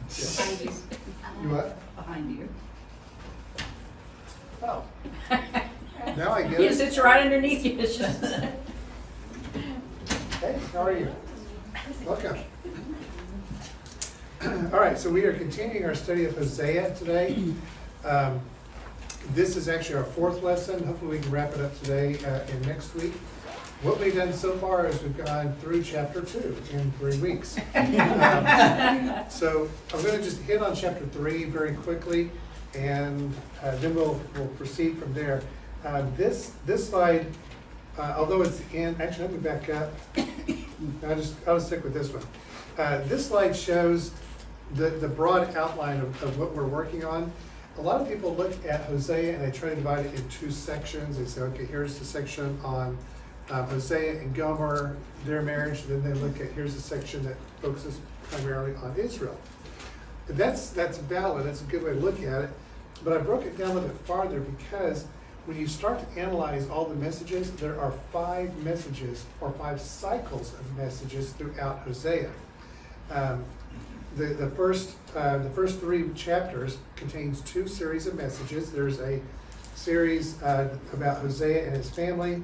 Behind you. You what? Behind you. Oh. Now I get He it. sits right underneath you. It's just. Hey, how are you? Welcome. All right, so we are continuing our study of Hosea today. This is actually our fourth lesson. Hopefully we can wrap it up today and next week. What we've done so far is we've gone through chapter 2 in 3 weeks. So I'm going to just hit on chapter 3 very quickly, and then we'll proceed from there. This slide, although it's in, actually let me back up. I'll stick with this one. This slide shows the broad outline of what we're working on. A lot of people look at Hosea and they try to divide it in 2 sections. They say, okay, here's the section on Hosea and Gomer, their marriage, and then they look at, here's the section that focuses primarily on Israel. That's valid, that's a good way to look at it, but I broke it down a little bit farther because when you start to analyze all the messages, there are 5 messages or 5 cycles of messages throughout Hosea. The first 3 chapters contains 2 series of messages. There's a series about Hosea and his family,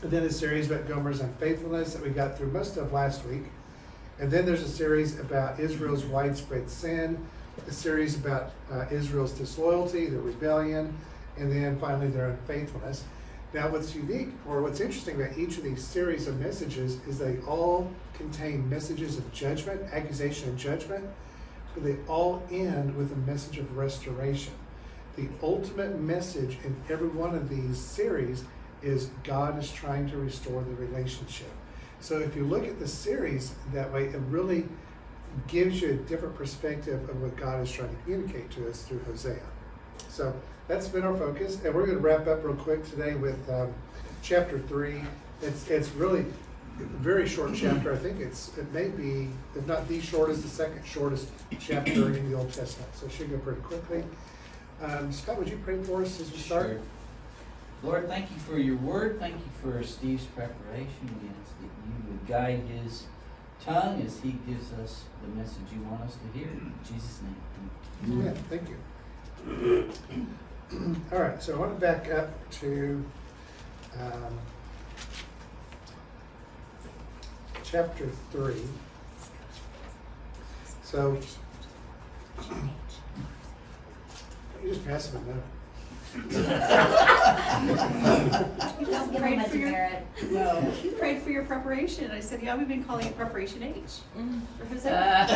and then a series about Gomer's unfaithfulness that we got through most of last week. And then there's a series about Israel's widespread sin, a series about Israel's disloyalty, their rebellion, and then finally their unfaithfulness. Now what's unique, or what's interesting about each of these series of messages is they all contain messages of judgment, accusation and judgment, but they all end with a message of restoration. The ultimate message in every one of these series is God is trying to restore the relationship. So if you look at the series that way, it really gives you a different perspective of what God is trying to communicate to us through Hosea. So that's been our focus, and we're going to wrap up real quick today with chapter 3. It's really a very short chapter. I think it may be, if not the shortest, the second shortest chapter in the Old Testament. So it should go pretty quickly. Scott, would you pray for us as we start? Sure. Lord, thank you for your word. Thank you for Steve's preparation. We ask that you would guide his tongue as he gives us the message you want us to hear. In Jesus' name. Yeah, thank you. All right, so I want to back up to chapter 3. So, you just pass him a note. You prayed for your preparation. I said, yeah, we've been calling it Preparation H for Hosea.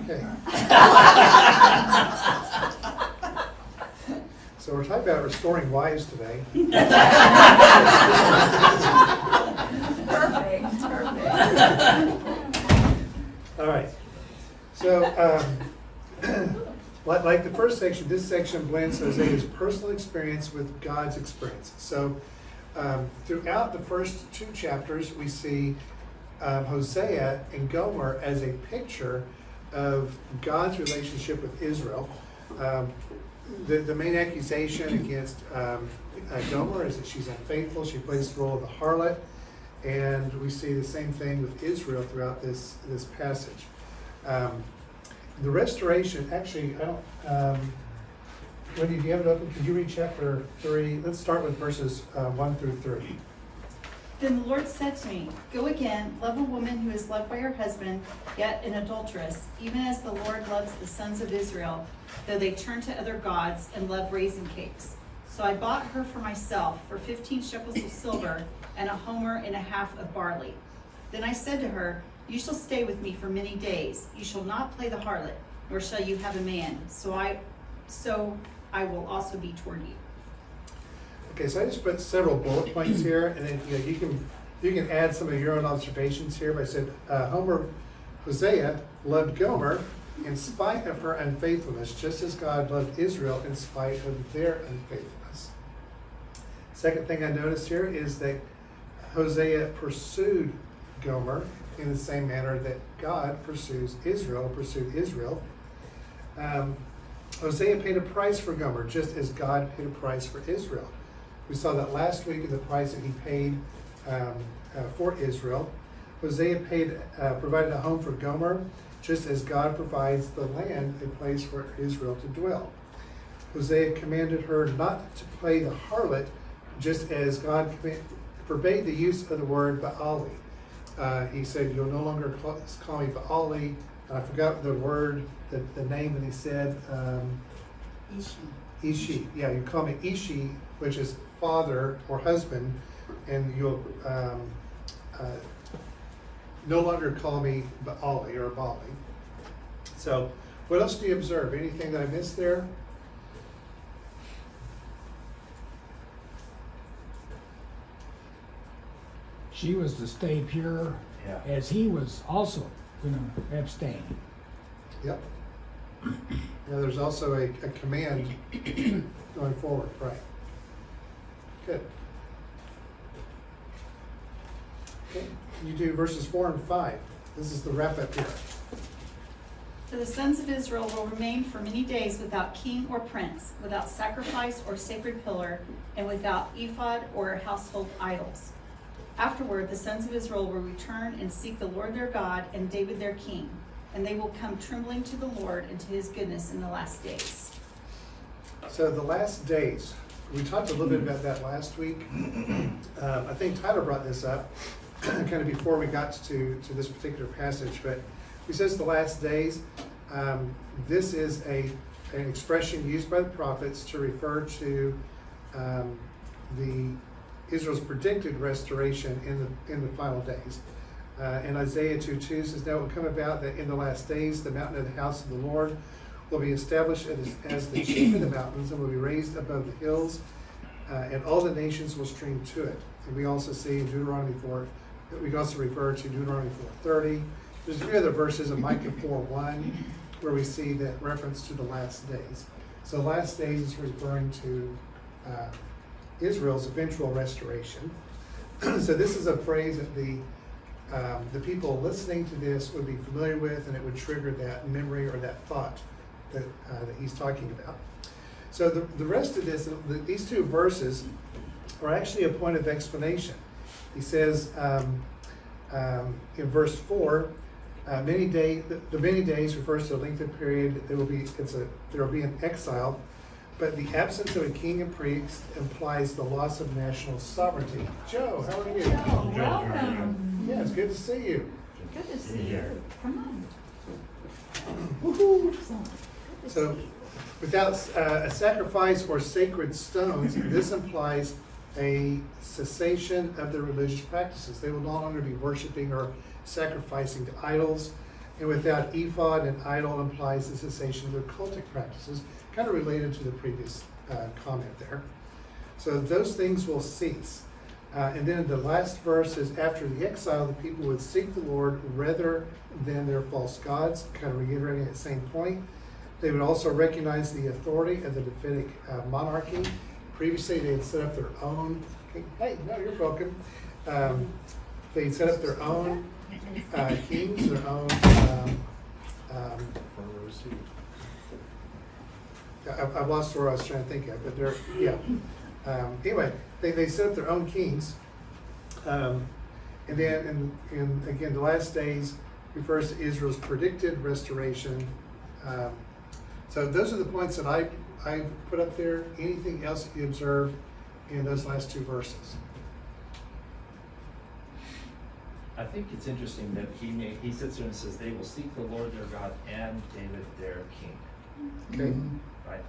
Okay. So we're talking about restoring wives today. Perfect. All right. So, like the first section, this section blends Hosea's personal experience with God's experience. So, throughout the first 2 chapters, we see Hosea and Gomer as a picture of God's relationship with Israel. The main accusation against Gomer is that she's unfaithful. She plays the role of the harlot, and we see the same thing with Israel throughout this passage. The restoration, actually, I don't, Wendy, do you have it open? Could you read chapter 3? Let's start with verses 1 through 3. Then the Lord said to me, go again, love a woman who is loved by her husband, yet an adulteress, even as the Lord loves the sons of Israel, though they turn to other gods and love raisin cakes. So I bought her for myself for 15 shekels of silver and a homer and a half of barley. Then I said to her, you shall stay with me for many days. You shall not play the harlot, nor shall you have a man. So I will also be toward you. Okay, so I just put several bullet points here, and then you can add some of your own observations here. But I said Hosea loved Gomer in spite of her unfaithfulness, just as God loved Israel in spite of their unfaithfulness. Second thing I noticed here is that Hosea pursued Gomer in the same manner that God pursued Israel. Hosea paid a price for Gomer, just as God paid a price for Israel. We saw that last week in the price that he paid for Israel. Hosea provided a home for Gomer, just as God provides the land a place for Israel to dwell. Hosea commanded her not to play the harlot, just as God forbade the use of the word Baali. He said, "You'll no longer call me Baali." I forgot the word, the name that he said. Ishi. Yeah, you call me Ishi, which is father or husband, and you'll no longer call me Baali or Baali. So, what else do you observe? Anything that I missed there? She was to stay pure, Yeah. as he was also going to abstain. Yep. Now, there's also a command going forward, right? Good. Okay, you do verses 4 and 5. This is the wrap up here. For the sons of Israel will remain for many days without king or prince, without sacrifice or sacred pillar, and without ephod or household idols. Afterward, the sons of Israel will return and seek the Lord their God and David their king, and they will come trembling to the Lord and to his goodness in the last days. So the last days, we talked a little bit about that last week. I think Tyler brought this up kind of before we got to this particular passage, but he says the last days. This is an expression used by the prophets to refer to the Israel's predicted restoration in the final days. And Isaiah 2:2 says, "Now it will come about that in the last days the mountain of the house of the Lord will be established as the chief of the mountains and will be raised above the hills, and all the nations will stream to it." And we also see in Deuteronomy 4, we can also refer to Deuteronomy 4:30. There's a few other verses in Micah 4:1 where we see that reference to the last days. So last days is referring to Israel's eventual restoration. So this is a phrase that the people listening to this would be familiar with, and it would trigger that memory or that thought that he's talking about. So the rest of this, these two verses are actually a point of explanation. He says in verse 4, the many days refers to a length of period. There will be an exile, but the absence of a king and priest implies the loss of national sovereignty. Joe, how are you? Oh, welcome. Yeah, it's good to see you. Good to see you. Come on. Woohoo! Excellent. Good to So, see you. without a sacrifice or sacred stones, this implies a cessation of their religious practices. They will no longer be worshiping or sacrificing to idols. And without ephod, an idol implies the cessation of their cultic practices, kind of related to the previous comment there. So those things will cease. And then the last verse is, after the exile, the people would seek the Lord rather than their false gods, kind of reiterating that same point. They would also recognize the authority of the Davidic monarchy. Previously, they had set up their own, hey, no, you're welcome. They set up their own kings, their own, I've lost where I was trying to think of, but they're, yeah. Anyway, they set up their own kings. And then, and again, the last days refers to Israel's predicted restoration. So those are the points that I put up there. Anything else that you observed in those last two verses? I think it's interesting that he sits there and says, they will seek the Lord their God and David their king. Okay. Right?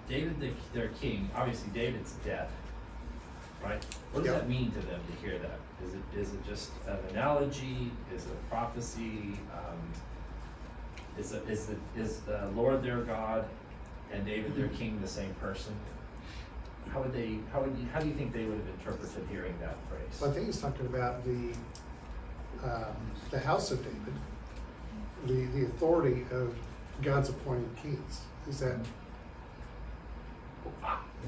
David their king, obviously David's dead. Right? What does Yeah. that mean to them to hear that? Is it just an analogy? Is it a prophecy? Is the Lord their God and David their king the same person? How do you think they would have interpreted hearing that phrase? Well, I think he's talking about the house of David, the authority of God's appointed kings. Is that?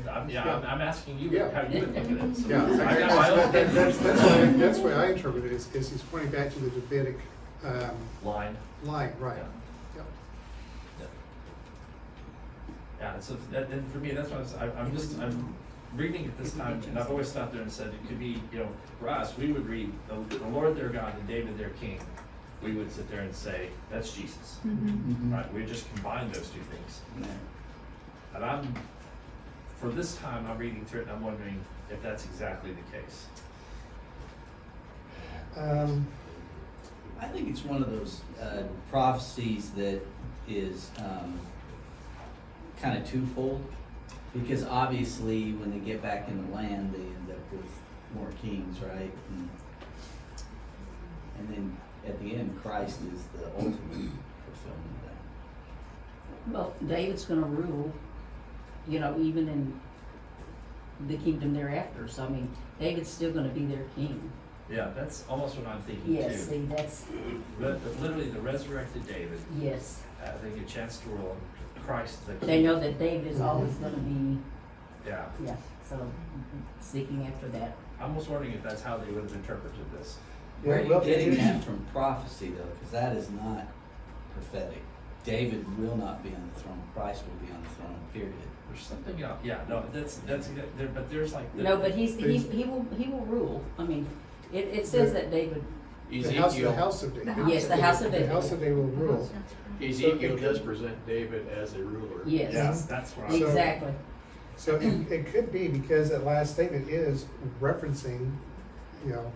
I'm asking you Yeah. how you would look at it. So Yeah, I got my own opinion. that's why I interpret it, is he's pointing back to the Davidic line. line, right? Yeah. Yep. Yeah, so and for me, that's what I'm reading at this time, and I've always stopped there and said it could be, you know, for us, we would read the Lord their God and David their king. We would sit there and say, that's Jesus. Mm-hmm. Right? We just combine those two things. Yeah. And for this time, I'm reading through it and I'm wondering if that's exactly the case. I think it's one of those prophecies that is kind of twofold, because obviously when they get back in the land, they end up with more kings, right? And then at the end, Christ is the ultimate fulfillment of that. Well, David's gonna rule, you know, even in the kingdom thereafter, so I mean, David's still gonna be their king. Yeah, that's almost what I'm thinking Yes, too. see, that's, Literally the resurrected David, yes. they get a chance to rule. Christ the king. They know that David is always gonna be, Yeah. yeah, so seeking after that. I'm almost wondering if that's how they would have interpreted this. Where are you well, getting it is- that from prophecy though? Because that is not prophetic. David will not be on the throne. Christ will be on the throne, period. There's something else. Yeah, no, that's there, but there's like No, but he will rule. I mean, it says that David, The house of David. Yes, the house of The David. house of David will rule. Ezekiel does present David as a ruler. yes, yes, that's where I'm. exactly. So it could be because that last statement is referencing, you know,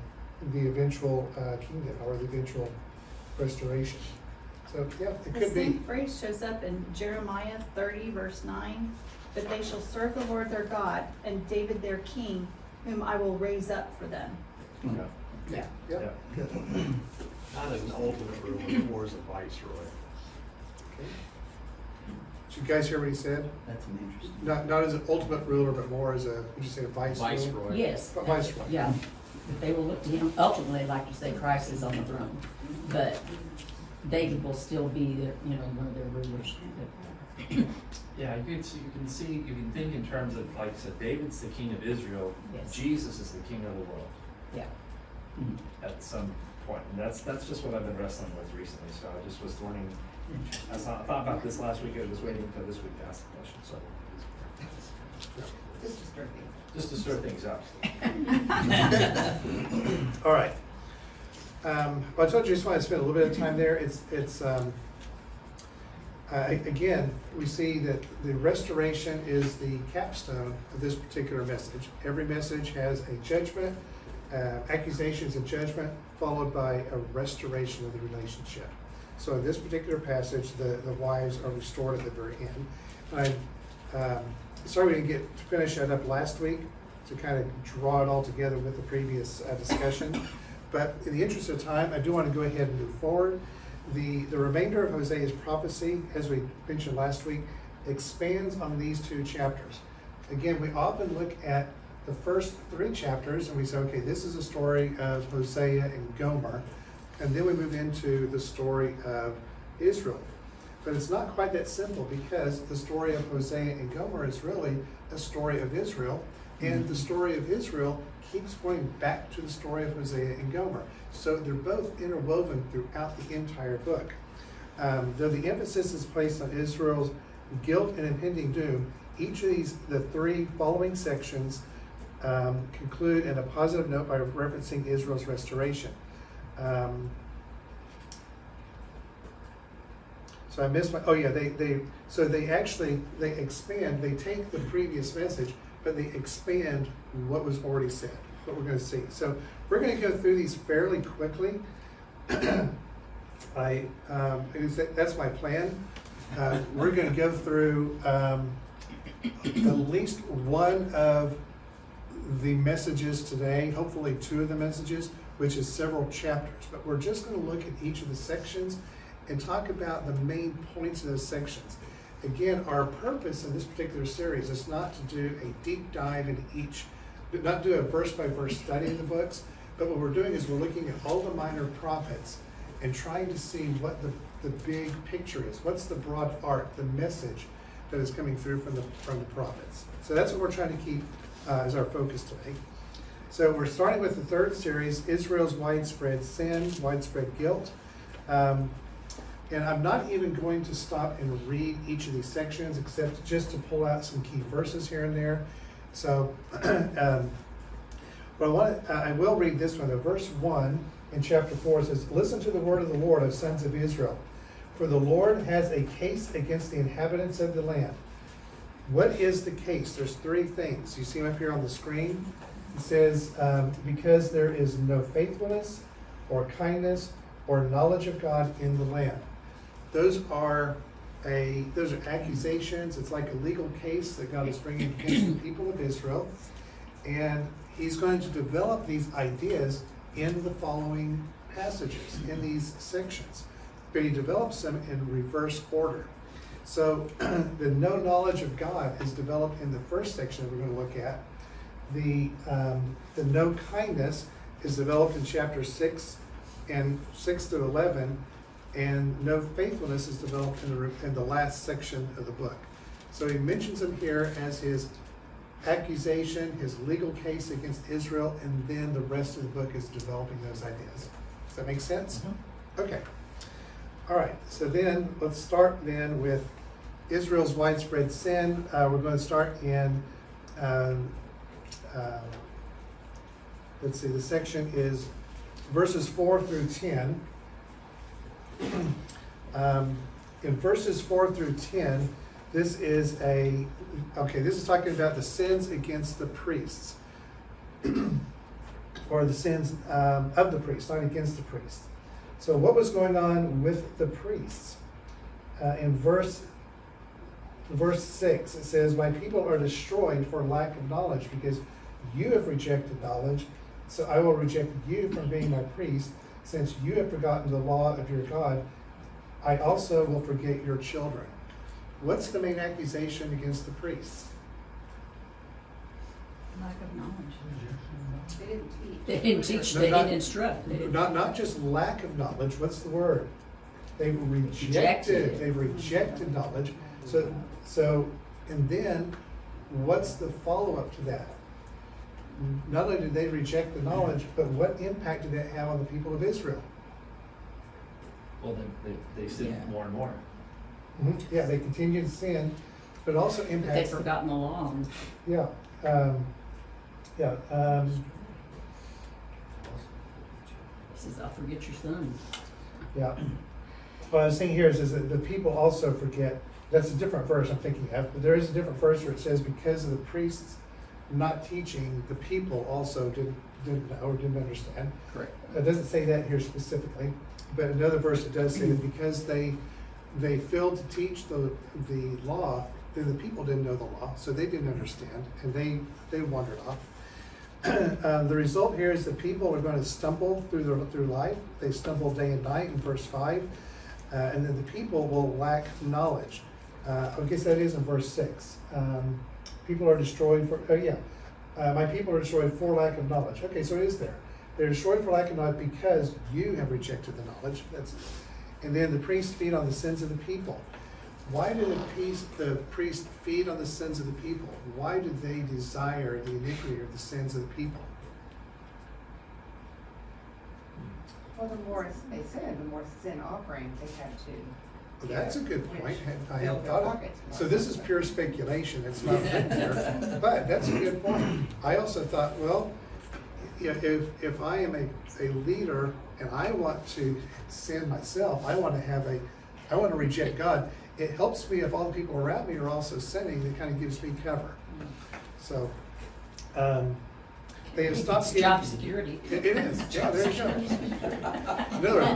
the eventual kingdom or the eventual restoration. So, yeah, it The could same be. phrase shows up in Jeremiah 30, verse 9. But they shall serve the Lord their God and David their king, whom I will raise up for them. Yeah. Yeah. Yep. Not as an ultimate ruler, more as a viceroy. Okay. Did you guys hear what he said? That's an interesting. Not as an ultimate ruler, but more as a, would you say, a vice ruler? Viceroy. Yes. Viceroy. Yeah. But they will look to him. Ultimately, like you say, Christ is on the throne. But David will still be their, you know, one of their rulers. Yeah, you can think in terms of, like I said, David's the king of Israel. Yes. Jesus is the king of the world Yeah. at some point. And that's just what I've been wrestling with recently. So I just was learning. I thought about this last week. I was waiting until this week to ask the question. So just to stir things up. All right. Well, I told you I just want to spend a little bit of time there. Again, we see that the restoration is the capstone of this particular message. Every message has a judgment, accusations and judgment, followed by a restoration of the relationship. So in this particular passage, the wives are restored at the very end. And sorry we didn't get to finish that up last week to kind of draw it all together with the previous discussion. But in the interest of time, I do want to go ahead and move forward. The remainder of Hosea's prophecy, as we mentioned last week, expands on these two chapters. Again, we often look at the first three chapters and we say, okay, this is a story of Hosea and Gomer, and then we move into the story of Israel. But it's not quite that simple, because the story of Hosea and Gomer is really a story of Israel, and the story of Israel keeps going back to the story of Hosea and Gomer. So they're both interwoven throughout the entire book. Though the emphasis is placed on Israel's guilt and impending doom, each of the three following sections conclude in a positive note by referencing Israel's restoration. So I missed my, oh yeah, they expand, they take the previous message, but they expand what was already said, what we're going to see. So we're going to go through these fairly quickly. That's my plan. We're going to go through at least one of the messages today, hopefully two of the messages, which is several chapters. But we're just going to look at each of the sections and talk about the main points of those sections. Again, our purpose in this particular series is not to do a deep dive into each, not do a verse-by-verse study of the books, but what we're doing is we're looking at all the minor prophets and trying to see what the big picture is. What's the broad arc, the message that is coming through from the prophets. So that's what we're trying to keep as our focus today. So we're starting with the third series, Israel's widespread sin, widespread guilt. And I'm not even going to stop and read each of these sections, except just to pull out some key verses here and there. So, I will read this one. Verse 1 in chapter 4 says, "Listen to the word of the Lord, O sons of Israel. For the Lord has a case against the inhabitants of the land." What is the case? There's three things. You see them up here on the screen. It says, because there is no faithfulness or kindness or knowledge of God in the land. Those are accusations. It's like a legal case that God is bringing against the people of Israel. And he's going to develop these ideas in the following passages, in these sections. But he develops them in reverse order. So the no knowledge of God is developed in the first section that we're going to look at. The no kindness is developed in chapter 6 and 6 through 11, and no faithfulness is developed in the last section of the book. So he mentions them here as his accusation, his legal case against Israel, and then the rest of the book is developing those ideas. Does that make sense? Mm-hmm. Okay. All right, so then let's start then with Israel's widespread sin. We're going to start in, let's see, the section is verses 4 through 10. In verses 4 through 10, this is talking about the sins against the priests, or the sins of the priests, not against the priests. So what was going on with the priests? In verse 6, it says, "My people are destroyed for lack of knowledge, because you have rejected knowledge. So I will reject you from being my priest, since you have forgotten the law of your God. I also will forget your children." What's the main accusation against the priests? Lack of knowledge. They didn't teach. They didn't teach, No, they not- didn't instruct. They didn't- Not just lack of knowledge, what's the word? They rejected. They rejected knowledge. So, and then, what's the follow-up to that? Not only did they reject the knowledge, but what impact did that have on the people of Israel? Well, they sinned Yeah. more and more. Yeah, they continued to sin, but also But they've impacts. forgotten the law. Yeah, He says, "I'll forget your son." yeah. What I was saying here is that the people also forget. That's a different verse I'm thinking of, but there is a different verse where it says, because of the priests not teaching, the people also didn't know or didn't understand. Correct. It doesn't say that here specifically, but another verse it does say that because they failed to teach the law, then the people didn't know the law, so they didn't understand, and they wandered off. The result here is that people are going to stumble through life. They stumble day and night in verse 5, and then the people will lack knowledge. I guess that is in verse 6. People are destroyed for, my people are destroyed for lack of knowledge. Okay, so it is there. They're destroyed for lack of knowledge because you have rejected the knowledge. And then the priests feed on the sins of the people. Why did the priest feed on the sins of the people? Why did they desire the iniquity or the sins of the people? Well, the more, they said, the more sin offerings they had to. Well, that's a good point. I Fill hadn't their thought of it. pockets more. So this is pure speculation. It's not written there, but that's a good point. I also thought, well, if I am a leader and I want to sin myself, I want to reject God. It helps me if all the people around me are also sinning. It kind of gives me cover. So they have stopped. It's job security. It is. Yeah, there you go. Another,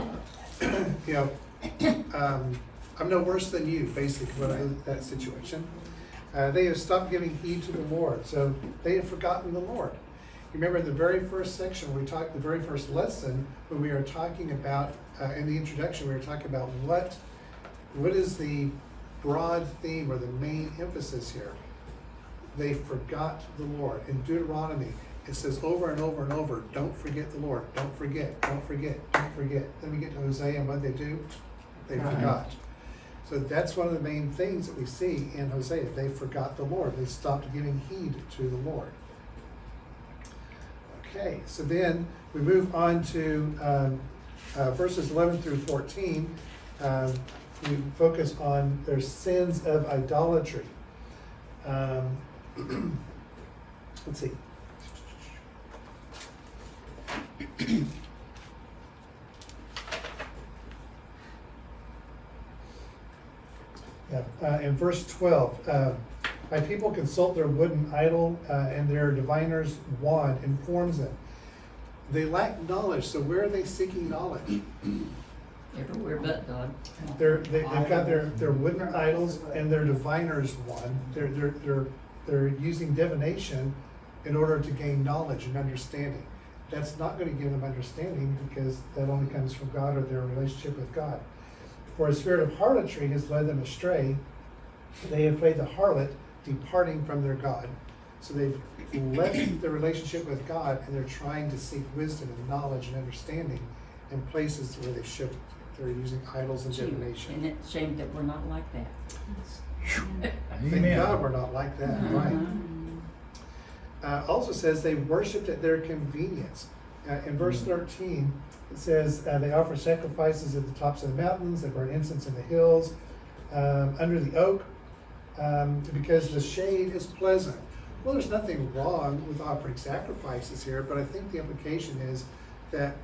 I'm no worse than you, basically, that situation. They have stopped giving heed to the Lord, so they have forgotten the Lord. You remember in the very first section, the very first lesson, when we were talking about, in the introduction, we were talking about what is the broad theme or the main emphasis here? They forgot the Lord. In Deuteronomy, it says over and over and over, don't forget the Lord. Don't forget, don't forget, don't forget. Then we get to Hosea, and what they do? They forgot. So that's one of the main things that we see in Hosea. They forgot the Lord. They stopped giving heed to the Lord. Okay, so then we move on to verses 11 through 14. We focus on their sins of idolatry. let's see. Yeah, in verse 12, my people consult their wooden idol, and their diviner's wand informs them. They lack knowledge, so where are they seeking knowledge? Everywhere but God. They've got their wooden idols and their diviner's wand. They're using divination in order to gain knowledge and understanding. That's not going to give them understanding, because that only comes from God or their relationship with God. For a spirit of harlotry has led them astray. They have played the harlot, departing from their God. So they've left their relationship with God, and they're trying to seek wisdom and knowledge and understanding in places where they shouldn't. They're using idols and divination. And it's a shame that we're not like that. Thank Amen. God we're not like that, right? Also says they worshipped at their convenience. In verse 13, it says they offer sacrifices at the tops of the mountains, they burn incense in the hills, under the oak, because the shade is pleasant. Well, there's nothing wrong with offering sacrifices here, but I think the implication is that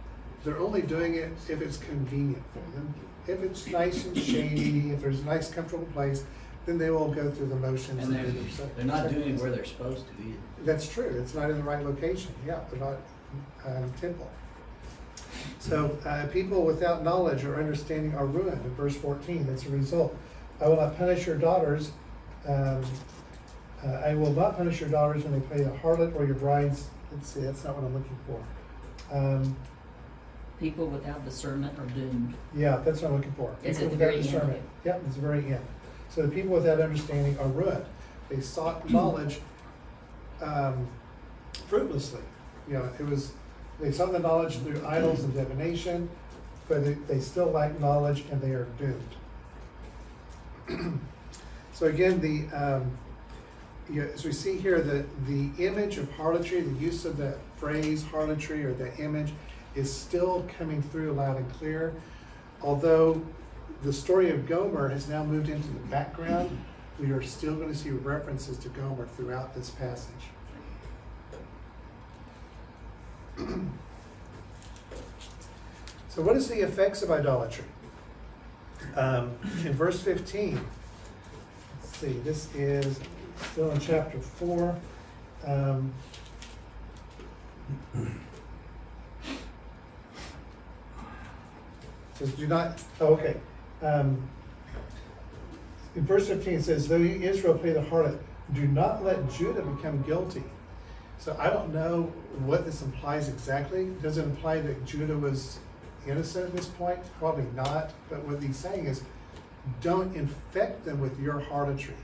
they're only doing it if it's convenient for them. If it's nice and shady, if there's a nice, comfortable place, then they will go through the motions. And do their they're not doing it where they're supposed to be. That's true. It's not in the right location. Yeah, they're not in the temple. So people without knowledge or understanding are ruined. In verse 14, that's a result. I will not punish your daughters. I will not punish your daughters when they play the harlot, or your brides. Let's see, that's not what I'm looking for. People without discernment are doomed. Yeah, that's what I'm looking for. It's People at the without very end. discernment. Yep, it's the very end. So the people without understanding are ruined. They sought knowledge fruitlessly. You know, they sought the knowledge through idols and divination, but they still lack knowledge, and they are doomed. So again, as we see here, the image of harlotry, the use of that phrase harlotry or that image, is still coming through loud and clear. Although the story of Gomer has now moved into the background, we are still going to see references to Gomer throughout this passage. So what is the effects of idolatry? In verse 15, let's see, this is still in chapter 4. Says, do not, okay. In verse 15 it says, though you Israel play the harlot, do not let Judah become guilty. So I don't know what this implies exactly. Does it imply that Judah was innocent at this point? Probably not. But what he's saying is, don't infect them with your harlotry.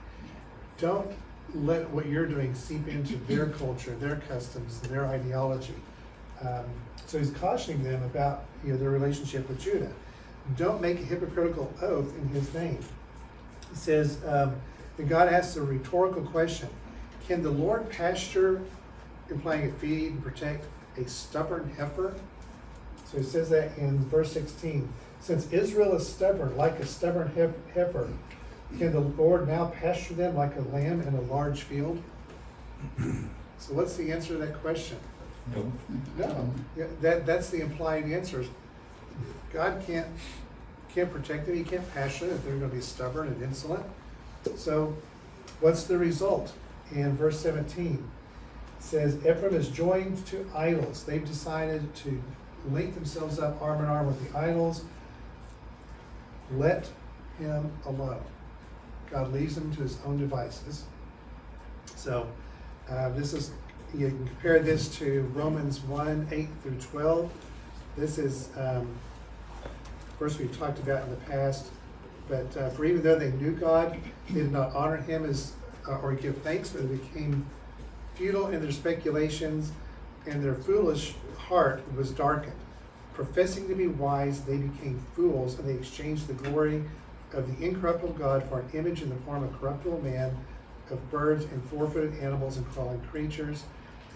Don't let what you're doing seep into their culture, their customs, and their ideology. So he's cautioning them about their relationship with Judah. Don't make a hypocritical oath in his name. He says, that God asks a rhetorical question. Can the Lord pasture, implying it feed and protect, a stubborn heifer? So he says that in verse 16. Since Israel is stubborn, like a stubborn heifer, can the Lord now pasture them like a lamb in a large field? So what's the answer to that question? No. No. Yeah, that's the implied answer. God can't protect them. He can't pasture them if they're going to be stubborn and insolent. So what's the result? In verse 17, it says, Ephraim is joined to idols. They've decided to link themselves up arm in arm with the idols. Let him alone. God leaves him to his own devices. So this is, you can compare this to Romans 1, 8 through 12. This is, of course, we've talked about in the past, but for even though they knew God, they did not honor him as or give thanks, but it became futile in their speculations, and their foolish heart was darkened. Professing to be wise, they became fools, and they exchanged the glory of the incorruptible God for an image in the form of corruptible man, of birds and four-footed animals and crawling creatures.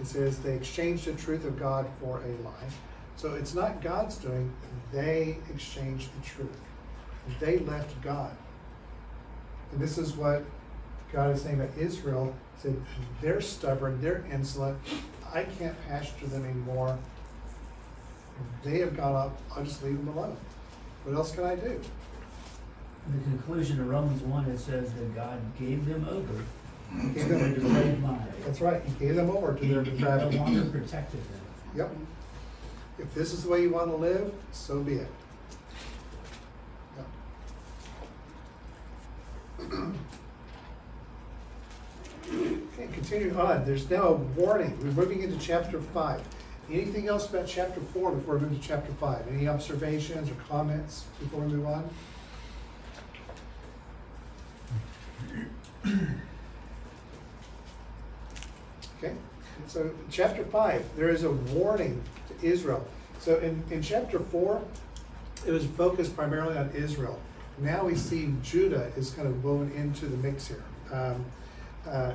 It says they exchanged the truth of God for a lie. So it's not God's doing, they exchanged the truth. They left God. And this is what God is saying about Israel, said, they're stubborn, they're insolent, I can't pasture them anymore. They have gone up, I'll just leave them alone. What else can I do? In the conclusion of Romans 1, it says that God gave them over He gave to their them- depraved mind. That's right, he gave them over to He their no depravity. longer protected them. Yep. If this is the way you want to live, so be it. Yep. Okay, continuing on, there's now a warning. We're moving into chapter 5. Anything else about chapter 4 before we move to chapter 5? Any observations or comments before we move on? Okay, so chapter 5, there is a warning to Israel. So in chapter 4, it was focused primarily on Israel. Now we see Judah is kind of woven into the mix here.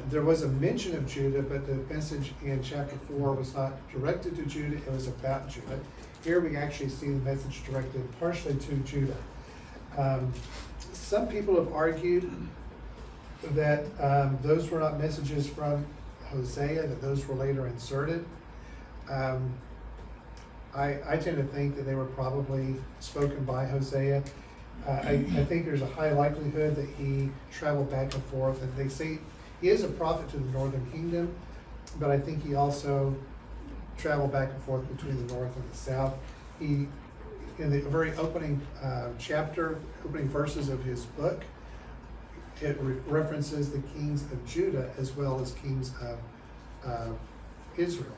There was a mention of Judah, but the message in chapter 4 was not directed to Judah, it was about Judah. Here we actually see the message directed partially to Judah. Some people have argued that those were not messages from Hosea, that those were later inserted. I tend to think that they were probably spoken by Hosea. I think there's a high likelihood that he traveled back and forth, and they say he is a prophet to the northern kingdom, but I think he also traveled back and forth between the north and the south. He, in the very opening opening verses of his book, it references the kings of Judah as well as kings of Israel.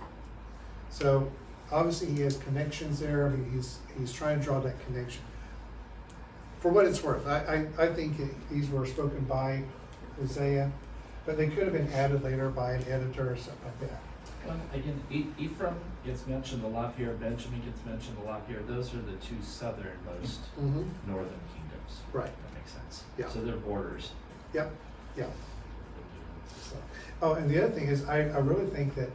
So obviously he has connections there. I mean, he's trying to draw that connection. For what it's worth, I think these were spoken by Hosea, but they could have been added later by an editor or something like that. Well, again, Ephraim gets mentioned a lot here, Benjamin gets mentioned a lot here. Those are the two southernmost northern kingdoms. Right. That makes sense. Yeah. So they're borders. Yep, yeah. So, oh, and the other thing is, I really think that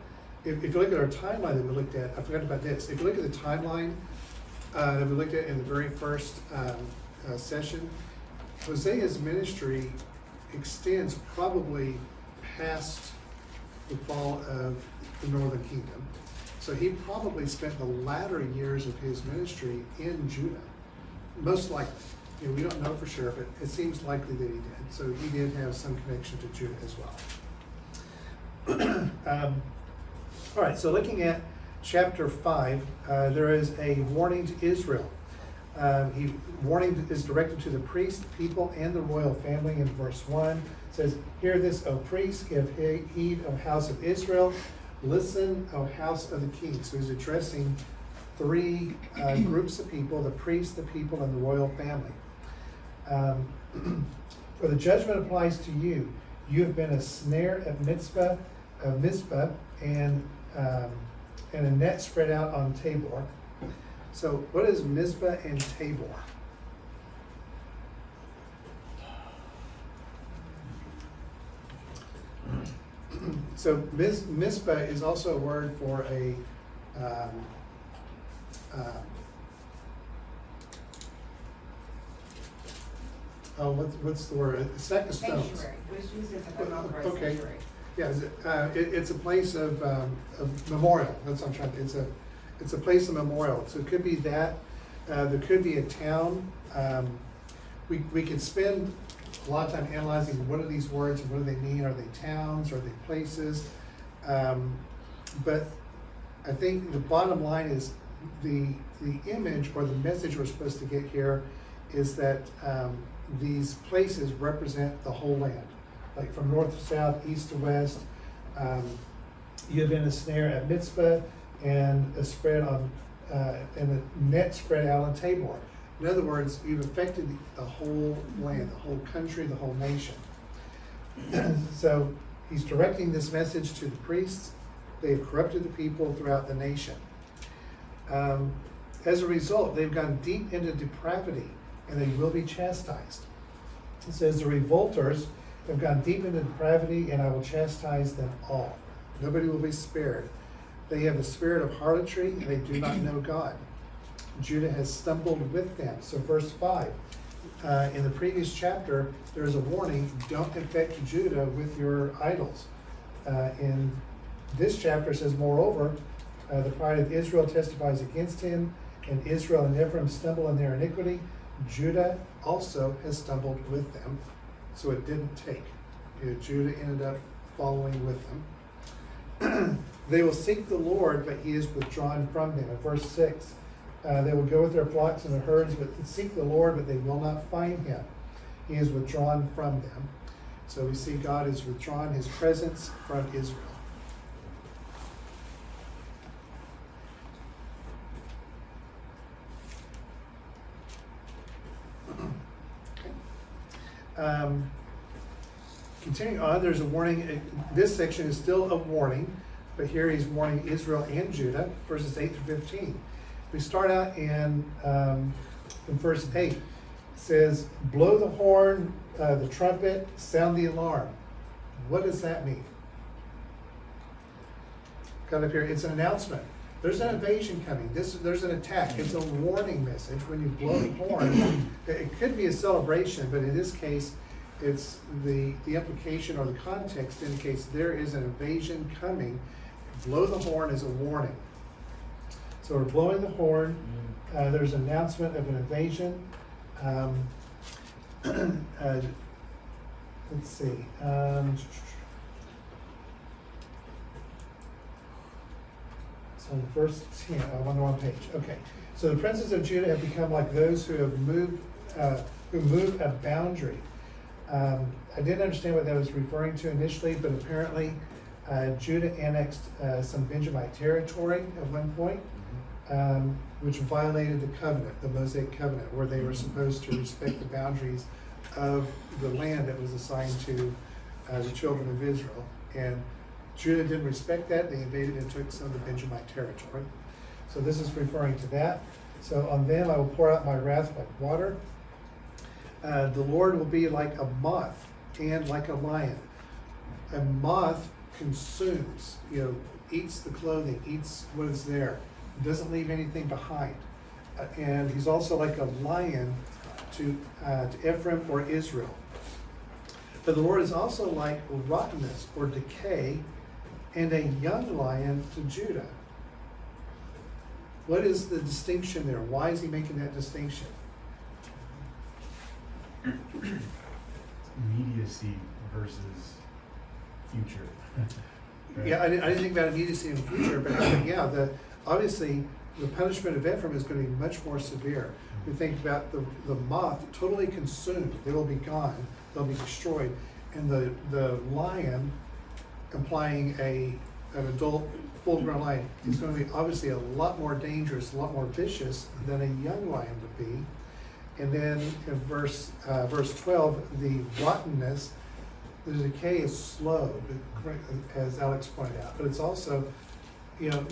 if you look at our timeline that we looked at, I forgot about this. If you look at the timeline that we looked at in the very first session, Hosea's ministry extends probably past the fall of the northern kingdom. So he probably spent the latter years of his ministry in Judah, most likely. You know, we don't know for sure, but it seems likely that he did. So he did have some connection to Judah as well. All right, so looking at chapter 5, there is a warning to Israel. Warning is directed to the priest, the people, and the royal family in verse 1. It says, "Hear this, O priests, give heed, O house of Israel. Listen, O house of the king." So he's addressing three groups of people, the priests, the people, and the royal family. For the judgment applies to you. You have been a snare at Mizpah, and a net spread out on Tabor. So what is Mizpah and Tabor? So Mizpah is also a word for a what's the word? It's like the stones. Sanctuary, which is an unauthorized Okay. sanctuary. Yeah, it's a place of memorial. That's what I'm trying to. It's a place of memorial. So it could be that. There could be a town. We could spend a lot of time analyzing what are these words and what do they mean. Are they towns? Are they places? But I think the bottom line is the image or the message we're supposed to get here is that these places represent the whole land. Like from north to south, east to west. You have been a snare at Mizpah and a spread on, and a net spread out on Tabor. In other words, you've affected the whole land, the whole country, the whole nation. So he's directing this message to the priests. They've corrupted the people throughout the nation. As a result, they've gone deep into depravity and they will be chastised. It says the revolters have gone deep into depravity and I will chastise them all. Nobody will be spared. They have the spirit of harlotry and they do not know God. Judah has stumbled with them. So verse 5, in the previous chapter, there's a warning, don't infect Judah with your idols. In this chapter it says, moreover, the pride of Israel testifies against him, and Israel and Ephraim stumble in their iniquity. Judah also has stumbled with them, so it didn't take. Judah ended up following with them. They will seek the Lord, but he is withdrawn from them. In verse 6, they will go with their flocks and their herds, but seek the Lord, but they will not find him. He is withdrawn from them. So we see God has withdrawn his presence from Israel. Continuing on, there's a warning. This section is still a warning, but here he's warning Israel and Judah, verses 8 through 15. We start out in verse 8. It says, blow the horn, the trumpet, sound the alarm. What does that mean? Got up here, it's an announcement. There's an invasion coming. There's an attack. It's a warning message. When you blow the horn, it could be a celebration, but in this case, it's the implication or the context indicates there is an invasion coming. Blow the horn is a warning. So we're blowing the horn. There's an announcement of an invasion. Let's see. So in verse 10, I'm on the wrong page. Okay. So the princes of Judah have become like those who have moved, who move a boundary. I didn't understand what that was referring to initially, but apparently Judah annexed some Benjamite territory at one point, which violated the covenant, the Mosaic covenant, where they were supposed to respect the boundaries of the land that was assigned to the children of Israel. And Judah didn't respect that. They invaded and took some of the Benjamite territory. So this is referring to that. So on them I will pour out my wrath like water. The Lord will be like a moth and like a lion. A moth consumes, eats the clothing, eats what is there, doesn't leave anything behind. And he's also like a lion to Ephraim or Israel. But the Lord is also like rottenness or decay and a young lion to Judah. What is the distinction there? Why is he making that distinction? Immediacy versus future. Right? Yeah, I didn't think about immediacy in the future, but yeah, obviously the punishment of Ephraim is going to be much more severe. We think about the moth totally consumed. They will be gone. They'll be destroyed. And the lion, implying an adult full-grown lion, is going to be obviously a lot more dangerous, a lot more vicious than a young lion would be. And then in verse 12, the rottenness, the decay is slow, as Alex pointed out, but it's also,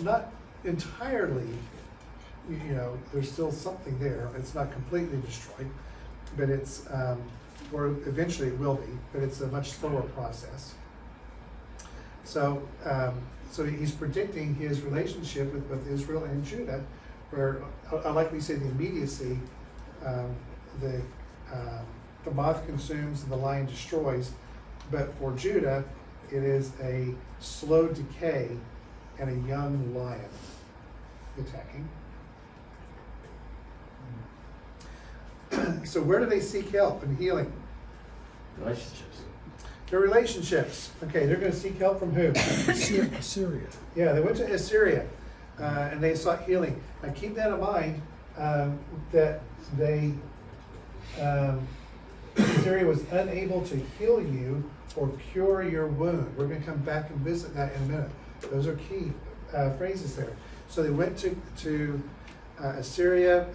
not entirely, there's still something there. It's not completely destroyed, but it's, or eventually it will be, but it's a much slower process. So, so he's predicting his relationship with both Israel and Judah, where I like we say the immediacy. The moth consumes and the lion destroys, but for Judah, it is a slow decay and a young lion attacking. So where do they seek help and healing? Relationships. Their relationships. Okay, they're going to seek help from who? Assyria. Yeah, they went to Assyria and they sought healing. Now keep that in mind, that Assyria was unable to heal you or cure your wound. We're going to come back and visit that in a minute. Those are key phrases there. So they went to Assyria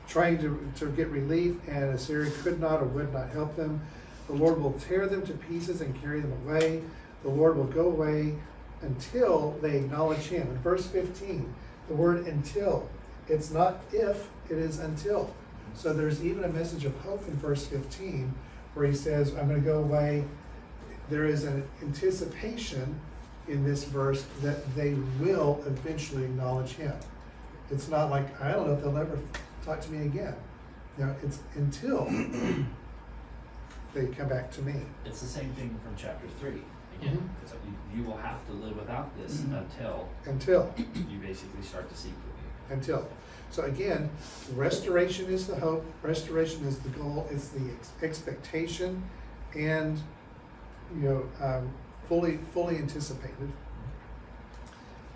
trying to get relief, and Assyria could not or would not help them. The Lord will tear them to pieces and carry them away. The Lord will go away until they acknowledge him. In verse 15, the word until. It's not if, it is until. So there's even a message of hope in verse 15 where he says, I'm going to go away. There is an anticipation in this verse that they will eventually acknowledge him. It's not like, I don't know if they'll ever talk to me again. Now, it's until they come back to me. It's the same thing from chapter 3. Again, Mhm. it's like you will have to live without this until Until. you basically start to seek with me. Until. So again, restoration is the hope, restoration is the goal, it's the expectation, and, fully anticipated.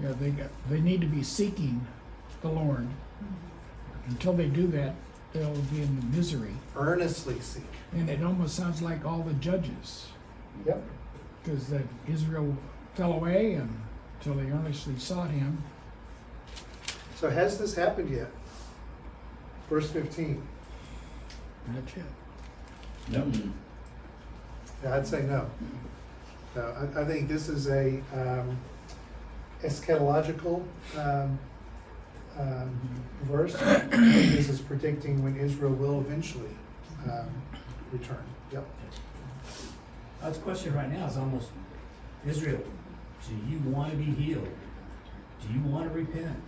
Yeah, they need to be seeking the Lord. Until they do that, they'll be in misery. Earnestly seek. And it almost sounds like all the judges, Yep. because that Israel fell away until they earnestly sought him. So has this happened yet? Verse 15. That's it. No. Yeah, I'd say no. No, I think this is a eschatological verse. This is predicting when Israel will eventually return. Yep. God's question right now is almost, Israel, do you want to be healed? Do you want to repent?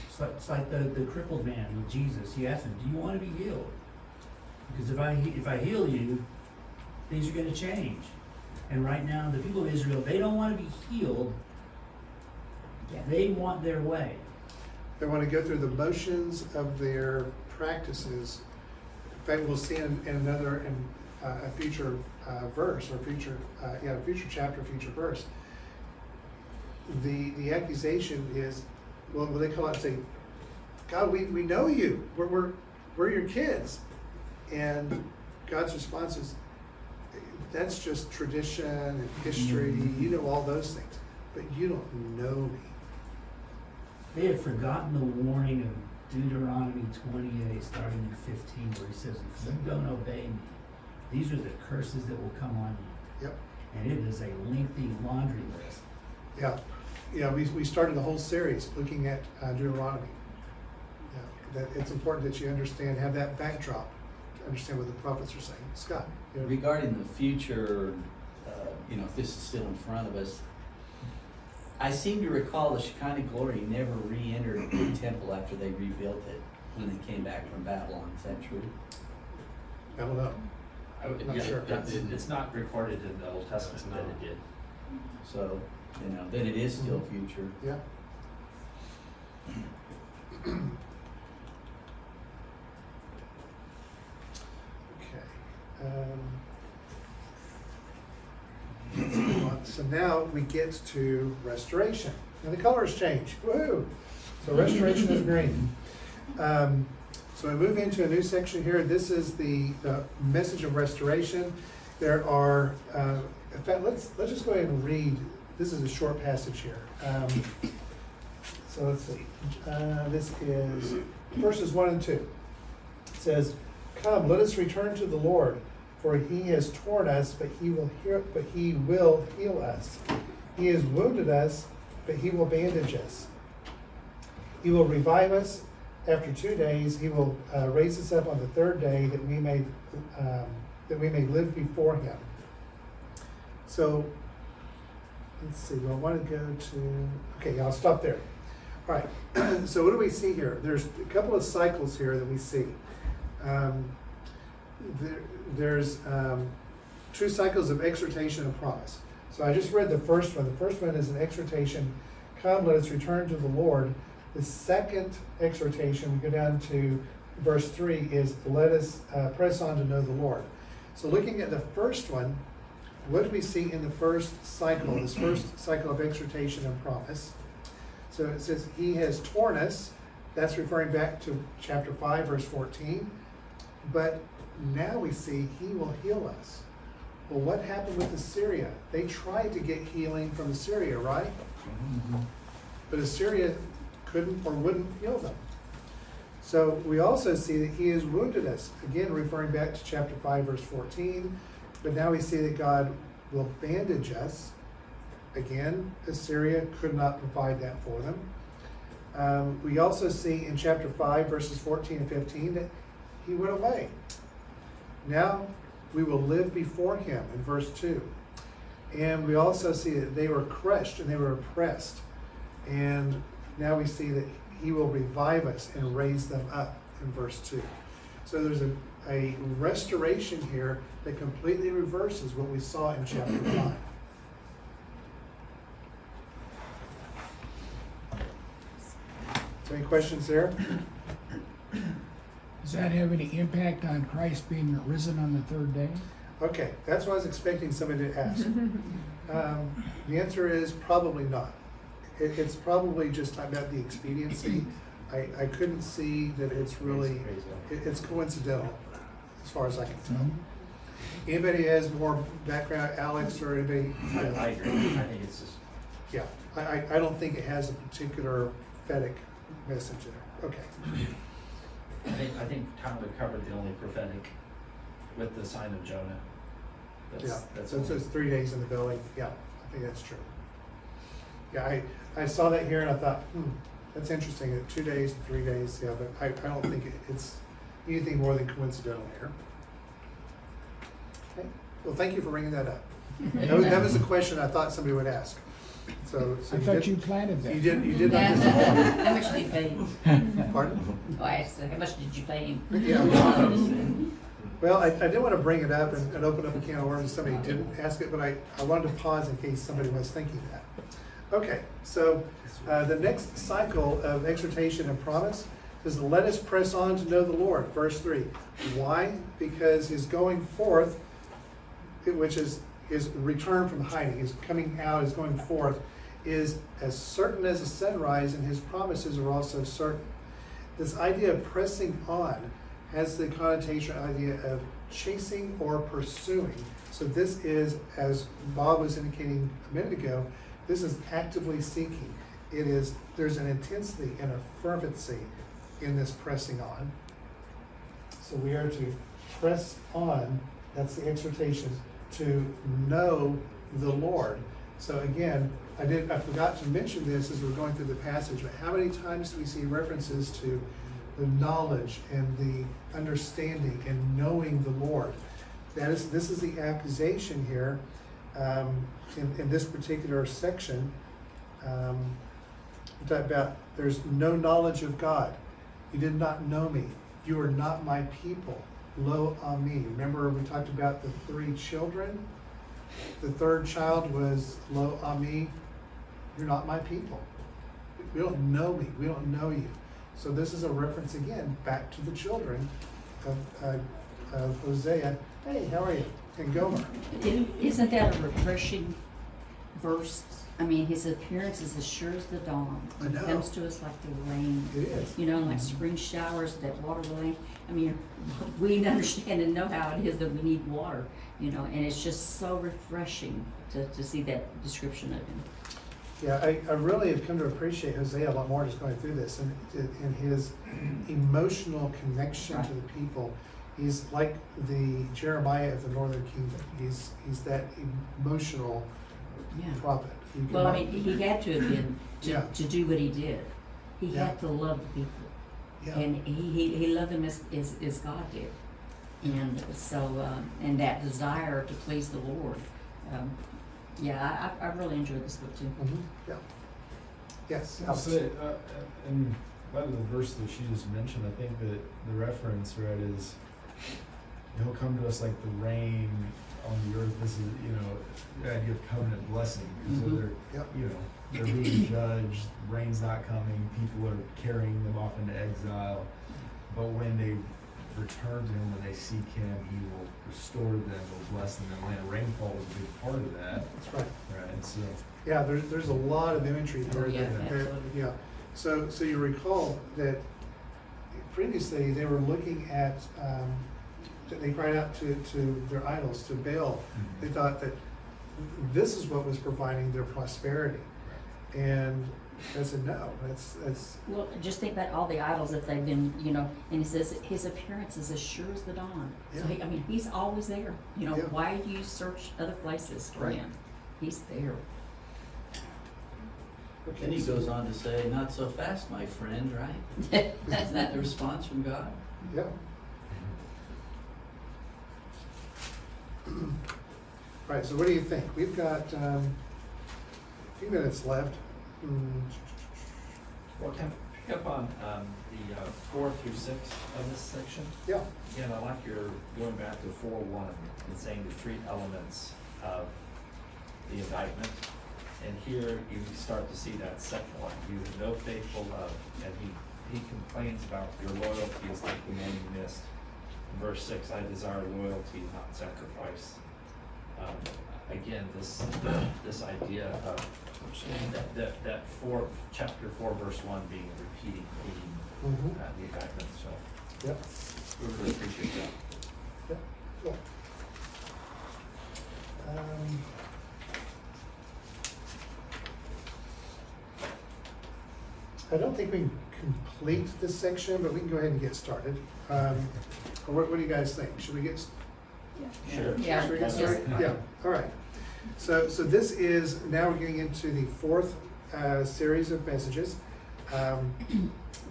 It's like the crippled man with Jesus. He asked him, do you want to be healed? Because if I heal you, things are going to change. And right now, the people of Israel, they don't want to be healed. They want their way. They want to go through the motions of their practices. In fact, we'll see in a future verse, or future chapter, future verse. The accusation is, well, they call it, say, God, we know you. We're your kids. And God's response is, that's just tradition and history. You know all those things, but you don't know me. They had forgotten the warning of Deuteronomy 28, starting in 15, where he says, if you don't obey me, these are the curses that will come on you. Yep. And it is a lengthy laundry list. Yeah. Yeah, we started the whole series looking at Deuteronomy. Yeah, that it's important that you understand, have that backdrop to understand what the prophets are saying. Scott? Regarding the future, if this is still in front of us, I seem to recall the Shekinah glory never re-entered the temple after they rebuilt it when they came back from Babylon. Is that true? I don't know. Not sure. It's not recorded in the Old Testament that it did. So, then it is still future. Yeah. So now we get to restoration. And the colors change. Woohoo! So restoration is green. So we move into a new section here. This is the message of restoration. There are, in fact, let's just go ahead and read. This is a short passage here. So let's see. This is verses 1 and 2. It says, "Come, let us return to the Lord, for he has torn us, but he will heal us. He has wounded us, but he will bandage us. He will revive us after 2 days. He will raise us up on the third day, that we may live before him." So let's see. Well, I want to go to. Okay, I'll stop there. All right. So what do we see here? There's a couple of cycles here that we see. There's 2 cycles of exhortation and promise. So I just read the first one. The first one is an exhortation, "Come, let us return to the Lord." The second exhortation, we go down to verse 3, is, "Let us press on to know the Lord." So looking at the first one, what do we see in the first cycle, this first cycle of exhortation and promise? So it says, "He has torn us." That's referring back to chapter 5, verse 14. But now we see he will heal us. Well, what happened with Assyria? They tried to get healing from Assyria, right? Mm-hmm. But Assyria couldn't or wouldn't heal them. So we also see that he has wounded us. Again, referring back to chapter 5, verse 14. But now we see that God will bandage us. Again, Assyria could not provide that for them. We also see in chapter 5, verses 14 and 15, that he went away. Now we will live before him, in verse 2. And we also see that they were crushed and they were oppressed. And now we see that he will revive us and raise them up, in verse 2. So there's a restoration here that completely reverses what we saw in chapter 5. So any questions there? Does that have any impact on Christ being risen on the third day? Okay, that's what I was expecting somebody to ask. The answer is probably not. It's probably just talking about the expediency. I couldn't see that it's really, it's coincidental as far as I can tell. Anybody has more background, Alex, or anybody? I agree. I think it's just, Yeah, I don't think it has a particular prophetic message in it. Okay. I think Tyler covered the only prophetic with the sign of Jonah. Yeah, That's so it only- says 3 days in the belly. Yeah, I think that's true. Yeah, I saw that here and I thought, that's interesting, 2 days, 3 days, yeah, but I don't think it's anything more than coincidental here. Okay, well, thank you for bringing that up. That was a question I thought somebody would ask. So I you thought did- you planted that. You did not disappoint. How much did you pay him? Pardon? Oh, I asked, how much did you pay him? Yeah. Well, I didn't want to bring it up and open up a can of worms if somebody didn't ask it, but I wanted to pause in case somebody was thinking that. Okay, so the next cycle of exhortation and promise is let us press on to know the Lord, verse 3. Why? Because his going forth, which is his return from hiding, his coming out, his going forth, is as certain as a sunrise, and his promises are also certain. This idea of pressing on has the connotation idea of chasing or pursuing. So this is, as Bob was indicating a minute ago, this is actively seeking. It is, there's an intensity and a fervency in this pressing on. So we are to press on, that's the exhortation, to know the Lord. So again, I forgot to mention this as we're going through the passage, but how many times do we see references to the knowledge and the understanding and knowing the Lord? This is the accusation here in this particular section. We talk about there's no knowledge of God. You did not know me. You are not my people. Lo ami. Remember we talked about the 3 children? The third child was lo ami. You're not my people. You don't know me. We don't know you. So this is a reference again back to the children of Hosea. Hey, how are you? And Gomer. Isn't that a refreshing verse? I mean, his appearance is as sure as the dawn. I know. It comes to us like the rain. It is. You know, like spring showers that water the land. I mean, we understand and know how it is that we need water, you know, and it's just so refreshing to see that description of him. Yeah, I really have come to appreciate Hosea a lot more just going through this and his emotional connection to the people. He's like the Jeremiah of the Northern Kingdom. He's that emotional Yeah. prophet. You Well, I cannot- mean, he had to have been Yeah. to do what he did. He Yeah. had to love the people. Yeah. And he loved them as God did. And so, and that desire to please the Lord. Yeah, I really enjoyed this book too. Mhm. Yeah. Yes. I'll Alex. say, in light of the verse that she just mentioned, I think that the reference, right, is he'll come to us like the rain on the earth. This is, the idea of covenant blessing. So Mhm. they're, Yep. they're being judged, rain's not coming, people are carrying them off into exile. But when they return to him, when they seek him, he will restore them, will bless them, and land. Rainfall is a big part of that, That's right. right? So, Yeah, there's a lot of imagery here. Oh, yeah, that- absolutely. yeah. So you recall that previously they were looking at, they cried out to their idols, to Baal. They thought that this is what was providing their prosperity. And I said, no, that's, Well, just think about all the idols that they've been, you know, and he says his appearance is as sure as the dawn. So Yeah. I mean, he's always there. You know, Yeah. why do you search other places for Right. him? He's there. okay. And he goes on to say, not so fast, my friend, right? Isn't that the response from God? Yeah. All right, so what do you think? We've got a few minutes left. What kind Pick up on the 4 through 6 of this section. Yeah. Again, I like your going back to 4:1 and saying the three elements of the indictment. And here you start to see that second one, you have no faithful love. And he complains about your loyalty is like the morning mist. In verse 6, I desire loyalty, not sacrifice. Again, this idea of that chapter 4, verse 1 being a repeating theme at the indictment. So Yep. we really appreciate that. Yep. Cool. I don't think we can complete this section, but we can go ahead and get started. What do you guys think? Should we get? Sure. Yeah, Should we get just- started? Yeah. All right. So this is now we're getting into the fourth series of messages.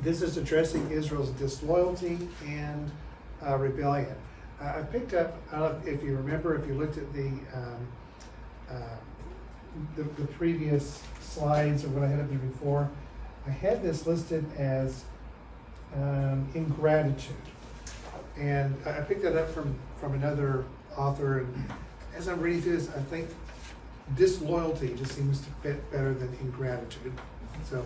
This is addressing Israel's disloyalty and rebellion. I picked up. I don't know if you remember, if you looked at the previous slides or what I had up there before, I had this listed as ingratitude, and I picked that up from another author. And as I'm reading through this, I think disloyalty just seems to fit better than ingratitude. So,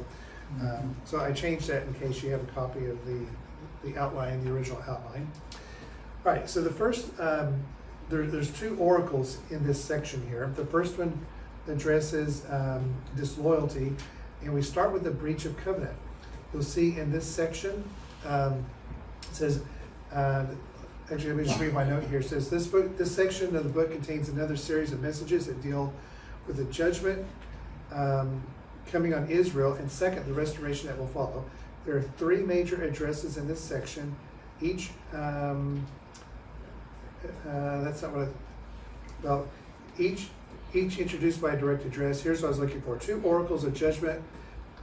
so I changed that in case you have a copy of the outline, the original outline. All right. So the first, there's two oracles in this section here. The first one addresses disloyalty, and we start with the breach of covenant. You'll see in this section, it says, actually, let me just read my note here. It says, this section of the book contains another series of messages that deal with the judgment coming on Israel, and second, the restoration that will follow. There are three major addresses in this section. Each, that's not what each introduced by a direct address. Here's what I was looking for. Two oracles of judgment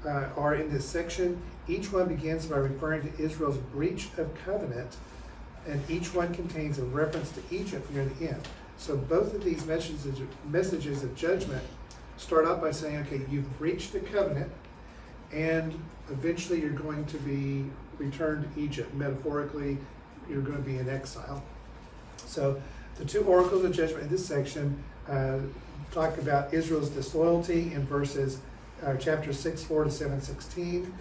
are in this section. Each one begins by referring to Israel's breach of covenant, and each one contains a reference to Egypt near the end. So both of these messages of judgment start out by saying, okay, you've breached the covenant, and eventually you're going to be returned to Egypt. Metaphorically, you're going to be in exile. So the two oracles of judgment in this section talk about Israel's disloyalty in verses chapter 6:4 to 7:16.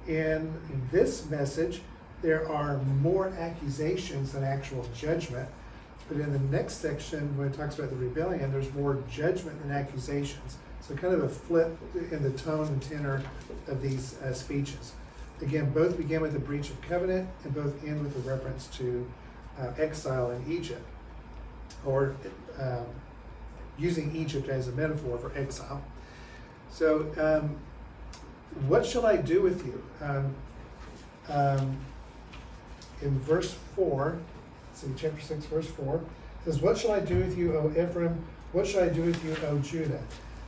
In this message, there are more accusations than actual judgment. But in the next section, when it talks about the rebellion, there's more judgment than accusations. So kind of a flip in the tone and tenor of these speeches. Again, both begin with the breach of covenant, and both end with a reference to exile in Egypt, or using Egypt as a metaphor for exile. So, what shall I do with you? In verse 4, let's see, chapter 6, verse 4, it says, what shall I do with you, O Ephraim? What shall I do with you, O Judah?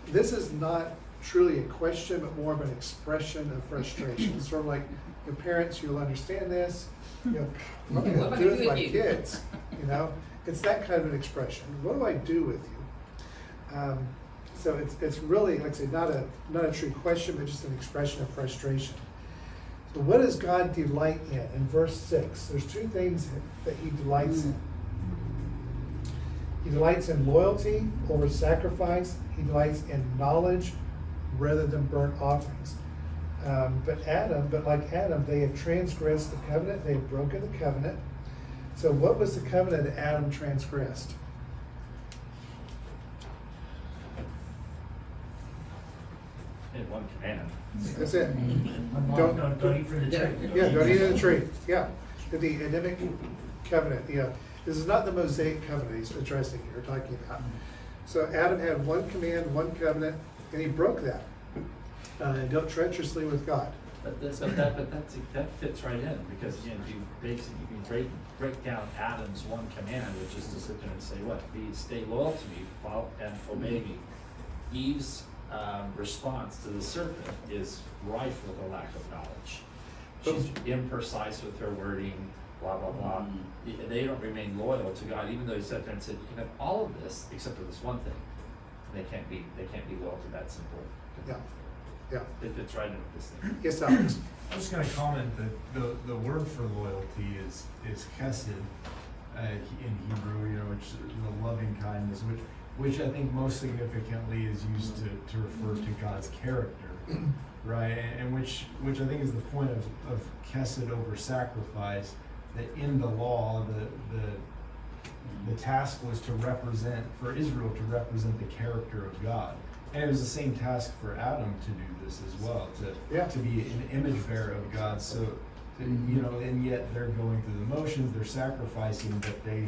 This is not truly a question, but more of an expression of frustration. It's sort of like, your parents, you'll understand this. You know, what am I going to do with my kids? You know, it's that kind of an expression. What do I do with you? So it's really, like I say, not a true question, but just an expression of frustration. So what does God delight in? In verse 6, there's two things that he delights in. He delights in loyalty over sacrifice. He delights in knowledge rather than burnt offerings. But like Adam, they have transgressed the covenant. They have broken the covenant. So what was the covenant that Adam transgressed? In one command. That's it. Don't eat from the tree. Yeah, don't eat of the tree. Yeah, the Edenic covenant. Yeah, this is not the Mosaic covenant he's addressing here, talking about. So Adam had one command, one covenant, and he broke that. Dealt treacherously with God. But that fits right in, because again, you can break down Adam's one command, which is to sit there and say, what? Stay loyal to me, follow and obey me. Eve's response to the serpent is rife with a lack of knowledge. She's imprecise with her wording, blah, blah, blah. They don't remain loyal to God, even though he sat there and said, you can have all of this except for this one thing. And they can't be loyal to that simple. Yeah. Yeah. It fits right in with this thing. Yes, Alex? I was gonna comment that the word for loyalty is chesed in Hebrew, which is the loving kindness, which I think most significantly is used to refer to God's character, right? And which I think is the point of chesed over sacrifice, that in the law, the task was for Israel to represent the character of God. And it was the same task for Adam to do this as well, to be an image bearer of God. So, and yet they're going through the motions, they're sacrificing, but they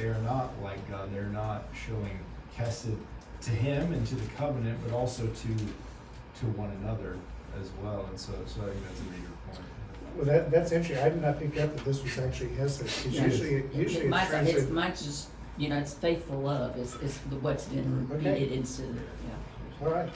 are not like God. They're not showing chesed to Him and to the covenant, but also to one another as well. And so I think that's a major point. Well, that's interesting. I did not pick up that this was actually hesed. Because usually it's translated. Mine's just, it's faithful love is what's been repeated instead of, All right.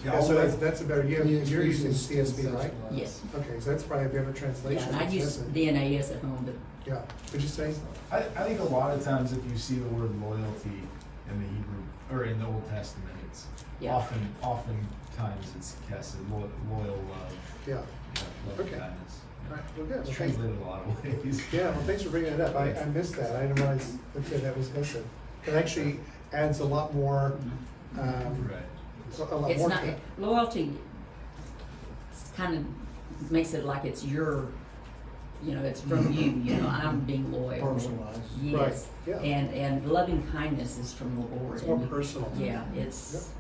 Yeah, So that's a better, you're using CSB, right? Yes. Okay, so that's probably a better translation. Yeah, and I use Hesed. DNAS at home, but Yeah, would you say? I think a lot of times if you see the word loyalty in the Hebrew or in the Old Testament, it's Yeah. oftentimes it's chesed, loyal love. Yeah. Love Okay. kindness. All right, well, good. It's Well, thanks. translated a lot of ways. Yeah, well, thanks for bringing it up. I missed that. I didn't realize that was hesed. It actually adds a lot more, Right. a lot it's more. not, loyalty kind of makes it like it's your, it's from you, I'm being loyal. Personalized. Yes. Right, yeah. And loving kindness is from the Lord. It's more and- personal. Yeah, it's,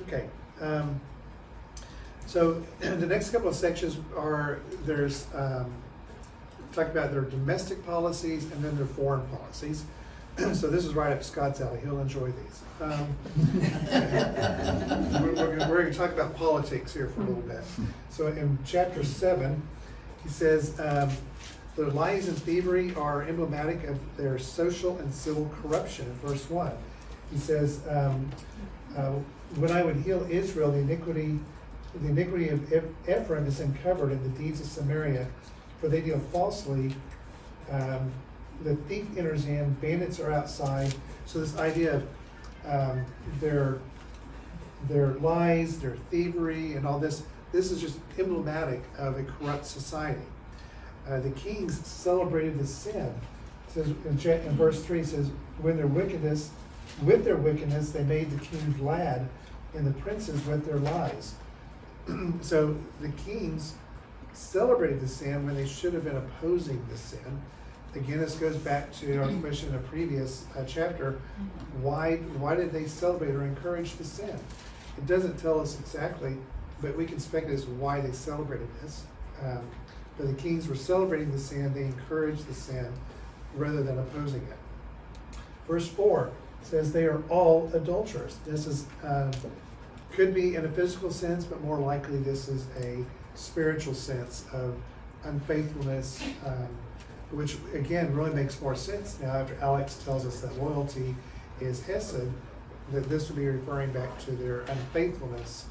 Okay. So the next couple of sections talk about their domestic policies and then their foreign policies. So this is right up Scott's alley. He'll enjoy these. We're going to talk about politics here for a little bit. So in chapter 7, he says, their lies and thievery are emblematic of their social and civil corruption. In verse 1, he says, when I would heal Israel, the iniquity of Ephraim is uncovered in the deeds of Samaria, for they deal falsely. The thief enters in, bandits are outside. So this idea of their lies, their thievery, and all this is just emblematic of a corrupt society. The kings celebrated the sin. It says in verse 3, it says, with their wickedness, they made the king glad, and the princes with their lies. So the kings celebrated the sin when they should have been opposing the sin. Again, this goes back to our question in a previous chapter. Why did they celebrate or encourage the sin? It doesn't tell us exactly, but we can speculate as to why they celebrated this. But the kings were celebrating the sin, they encouraged the sin rather than opposing it. Verse 4 says they are all adulterers. This is could be in a physical sense, but more likely this is a spiritual sense of unfaithfulness, which again really makes more sense now after Alex tells us that loyalty is hesed, that this would be referring back to their unfaithfulness,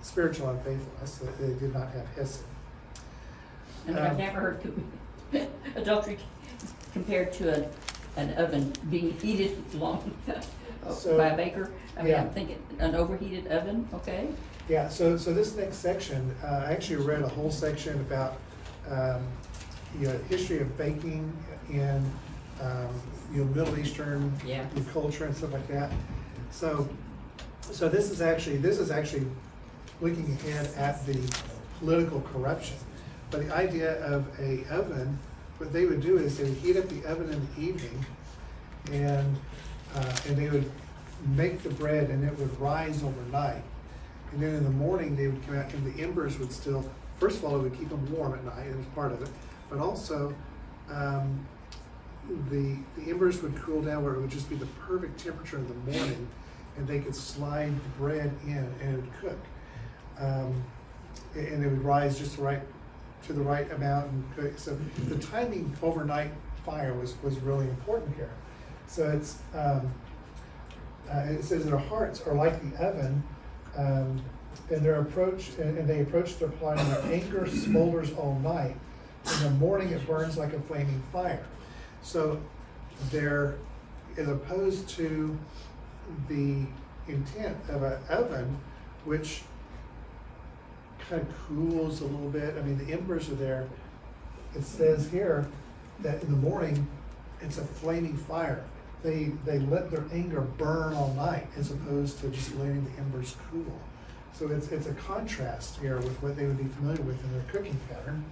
spiritual unfaithfulness, that they did not have hesed. and I've never heard adultery compared to an oven being heated long So, by a baker. I mean, yeah. I'm thinking an overheated oven, okay? Yeah, so this next section, I actually read a whole section about history of baking in Middle Eastern culture and stuff like that. So this is actually looking ahead at the political corruption. But the idea of a oven, what they would do is they would heat up the oven in the evening, and they would make the bread, and it would rise overnight. And then in the morning, they would come out, and the embers would still, first of all, it would keep them warm at night, it was part of it, but also the embers would cool down where it would just be the perfect temperature in the morning, and they could slide the bread in, and it would cook. And it would rise just to the right amount and cook. So the timing overnight fire was really important here. So it's it says their hearts are like the oven, and they approach their plight, and their anger smolders all night. In the morning it burns like a flaming fire. So they're, as opposed to the intent of an oven, which kind of cools a little bit. I mean, the embers are there. It says here that in the morning, it's a flaming fire. They let their anger burn all night as opposed to just letting the embers cool. So it's a contrast here with what they would be familiar with in their cooking pattern.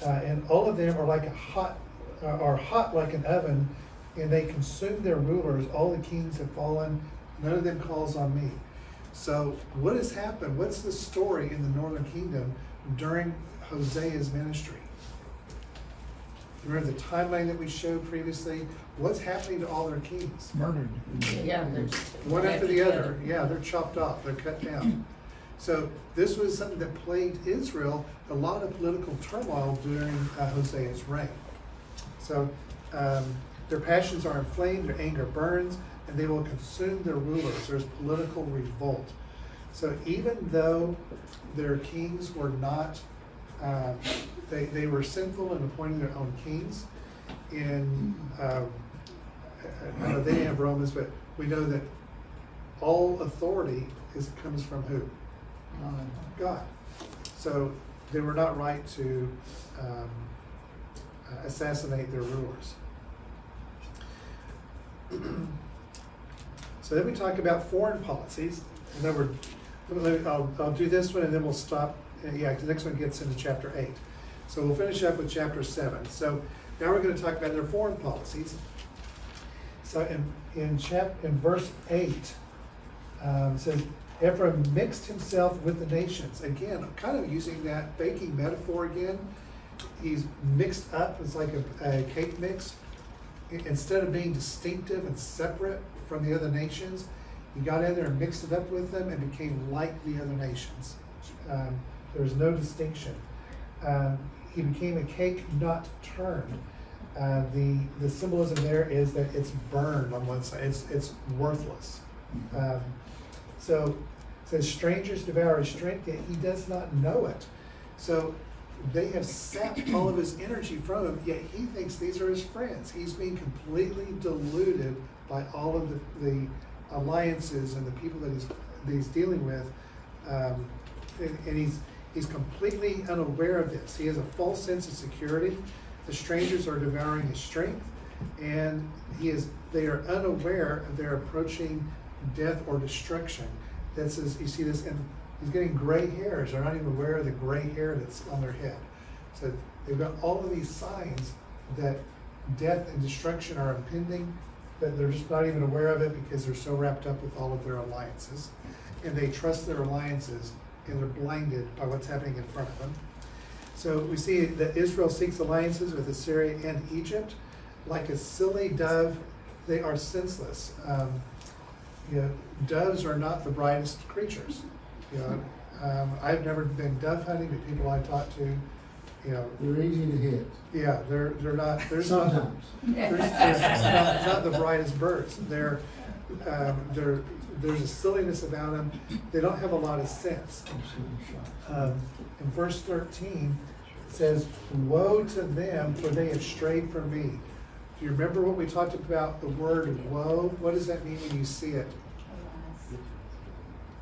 And all of them are like are hot like an oven, and they consume their rulers. All the kings have fallen. None of them calls on me. So what has happened? What's the story in the northern kingdom during Hosea's ministry? Remember the timeline that we showed previously? What's happening to all their kings? Murdered. Yeah, there's. One after the other. Yeah, they're chopped off. They're cut down. So this was something that plagued Israel, a lot of political turmoil during Hosea's reign. So their passions are inflamed, their anger burns, and they will consume their rulers. There's political revolt. So even though their kings were not, they were sinful in appointing their own kings. In I know they didn't have Romans, but we know that all authority comes from who? God. So they were not right to assassinate their rulers. So then we talk about foreign policies. And then I'll do this one and then we'll stop. Yeah, the next one gets into chapter 8. So we'll finish up with chapter 7. So now we're going to talk about their foreign policies. So in verse 8, it says, Ephraim mixed himself with the nations. Again, I'm kind of using that baking metaphor again. He's mixed up. It's like a cake mix. Instead of being distinctive and separate from the other nations, he got in there and mixed it up with them and became like the other nations. There was no distinction. He became a cake not turned. The symbolism there is that it's burned on one side. It's worthless. So it says, strangers devour his strength, yet he does not know it. So they have sapped all of his energy from him, yet he thinks these are his friends. He's being completely deluded by all of the alliances and the people that he's dealing with. And he's completely unaware of this. He has a false sense of security. The strangers are devouring his strength, and they are unaware of their approaching death or destruction. You see this, and he's getting gray hairs. They're not even aware of the gray hair that's on their head. So they've got all of these signs that death and destruction are impending, but they're just not even aware of it because they're so wrapped up with all of their alliances. And they trust their alliances, and they're blinded by what's happening in front of them. So we see that Israel seeks alliances with Assyria and Egypt. Like a silly dove, they are senseless. Doves are not the brightest creatures. I've never been dove hunting, but people I talk to, they're easy to hit. Yeah, they're not. Sometimes. There's not the brightest birds. There's a silliness about them. They don't have a lot of sense. In verse 13, it says, "Woe to them, for they have strayed from me." Do you remember what we talked about, the word woe? What does that mean when you see it?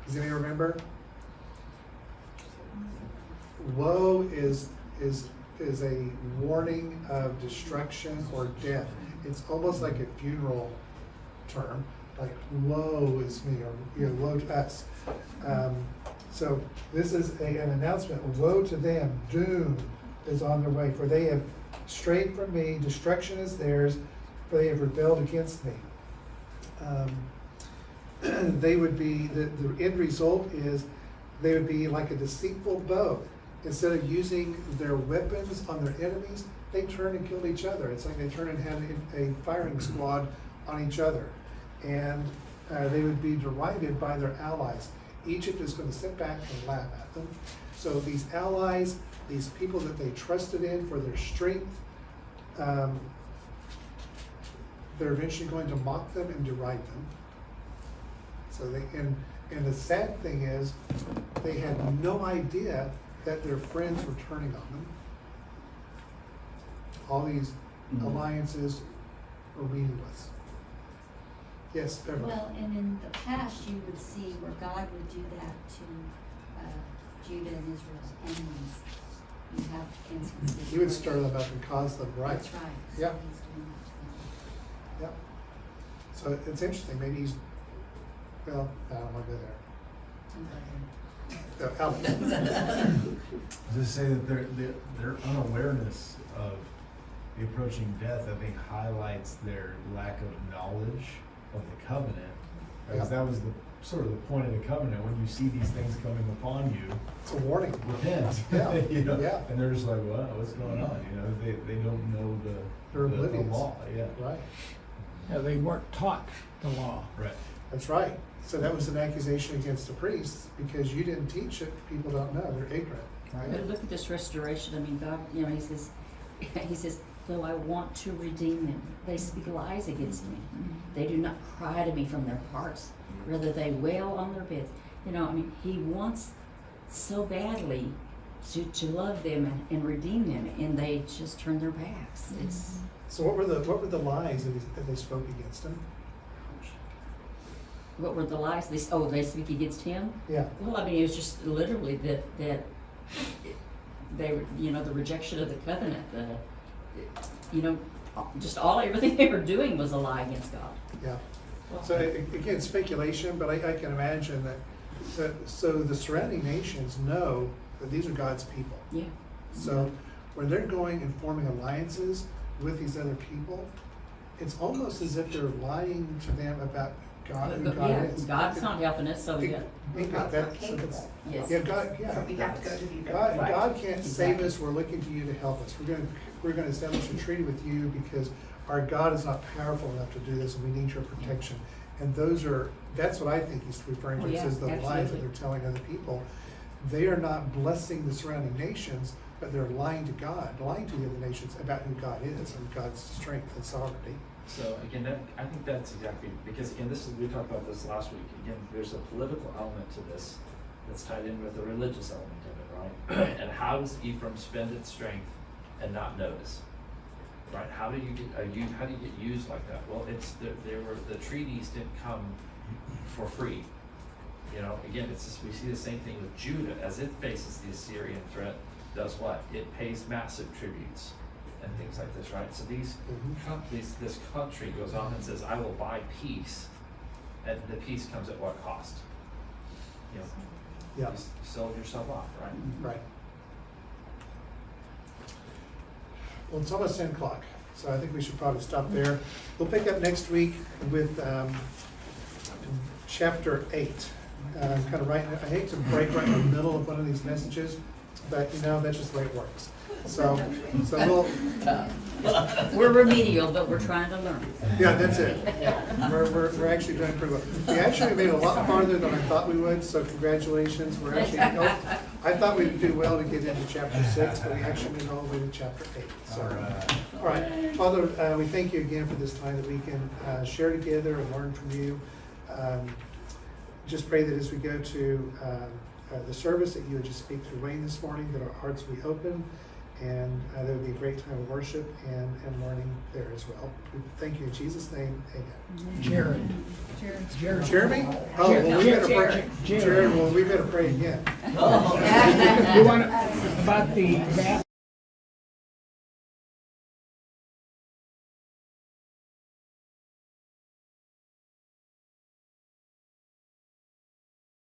Does anyone remember? Woe is a warning of destruction or death. It's almost like a funeral term, like woe is me, or woe to us. So this is an announcement. Woe to them, doom is on their way, for they have strayed from me, destruction is theirs, for they have rebelled against me. They would be, the end result is they would be like a deceitful bow. Instead of using their weapons on their enemies, they turn and killed each other. It's like they turn and had a firing squad on each other. And they would be derided by their allies. Egypt is going to sit back and laugh at them. So these allies, these people that they trusted in for their strength, they're eventually going to mock them and deride them. So and the sad thing is, they had no idea that their friends were turning on them. All these alliances were meaningless. Yes, Beverly. Well, and in the past, you would see where God would do that to Judah and Israel's enemies. You have instances. He would where- stir them up and cause them, right? That's right. So Yeah. he's doing that to them. Yep. So it's interesting, maybe he's, well, I don't want to go there. Just say that their unawareness of the approaching death, I think, highlights their lack of knowledge of the covenant. Because that was the sort of the point of the covenant. When you see these things coming upon you, It's a warning. repent. Yeah. You know? Yeah. And they're just like, "Wow, what's going on?" You know, they don't know They're the oblivious. law. Yeah. Right. Yeah, they weren't taught the law. Right. That's right. So that was an accusation against the priests because you didn't teach it. People don't know. They're ignorant. But look at this restoration. I mean, God, you know, he says, though I want to redeem them, they speak lies against me. They do not cry to me from their hearts. Rather, they wail on their beds. You know, I mean, he wants so badly to love them and redeem them, and they just turn their backs. It's So what were the lies that they spoke against him? what were the lies? They speak against him. Yeah. Well, I mean, it was just literally that they, you know, the rejection of the covenant, you know, just everything they were doing was a lie against God. Yeah. So again, speculation, but I can imagine that. So the surrounding nations know that these are God's people. Yeah. So when they're going and forming alliances with these other people, it's almost as if they're lying to them about God, who God Yeah, is. God's not helping us, so yeah. Bingo, God's that- not so capable. that's- Yes. Yeah, God, yeah. So we have to go to the. God can't save Exactly. us. We're looking to you to help us. We're going to establish a treaty with you because our God is not powerful enough to do this, and we need your protection. And that's what I think he's referring to. Oh, He yeah, says the lies that absolutely. they're telling other people. They are not blessing the surrounding nations, but they're lying to God, lying to the other nations about who God is and God's strength and sovereignty. So again, I think that's exactly, because again, we talked about this last week. Again, there's a political element to this that's tied in with the religious element of it, right? And how does Ephraim spend its strength and not notice? Right? How do you get used like that? Well, the treaties didn't come for free. You know, again, we see the same thing with Judah as it faces the Assyrian threat. Does what? It pays massive tributes and things like this, right? So this country goes on and says, "I will buy peace," and the peace comes at what cost? You know, Yeah, you sold yourself off, right? right. Well, it's almost 10 o'clock, so I think we should probably stop there. We'll pick up next week with chapter 8. Kind of I hate to break right in the middle of one of these messages, but you know, that's just the way it works. So We're remedial, but we're trying to learn. yeah, that's it. Yeah. We're actually doing pretty well. We actually made a lot farther than I thought we would, so congratulations. I thought we'd do well to get into chapter 6, but we actually made all the way to chapter 8. So, all right. Father, we thank you again for this time that we can share together and learn from you. Just pray that as we go to the service, that you would just speak through Wayne this morning, that our hearts will be open, and there would be a great time of worship and learning there as well. We thank you in Jesus' name. Amen. Jared. Jeremy? Oh, well, we better pray. Jared. Jared, well, we better pray again. You want about the map?